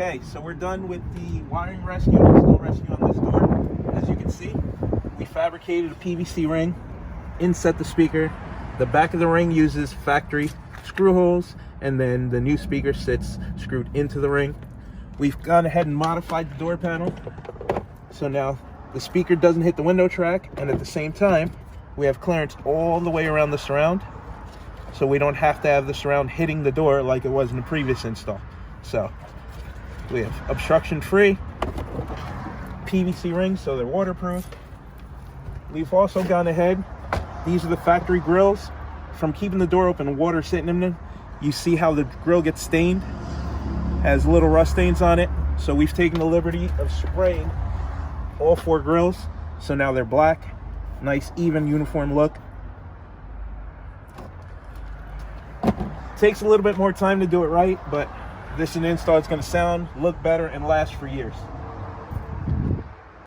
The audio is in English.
Okay, so we're done with the wiring rescue and install rescue on this door. As you can see, we fabricated a PVC ring, inset the speaker. The back of the ring uses factory screw holes, and then the new speaker sits screwed into the ring. We've gone ahead and modified the door panel. So now the speaker doesn't hit the window track, and at the same time, we have clearance all the way around the surround. So we don't have to have the surround hitting the door like it was in the previous install. So we have obstruction-free PVC rings, so they're waterproof. We've also gone ahead, these are the factory grills. From keeping the door open, water sitting in them, you see how the grill gets stained, has little rust stains on it. So we've taken the liberty of spraying all 4 grills, so now they're black. Nice, even, uniform look. Takes a little bit more time to do it right, but this is an install. It's going to sound, look better, and last for years.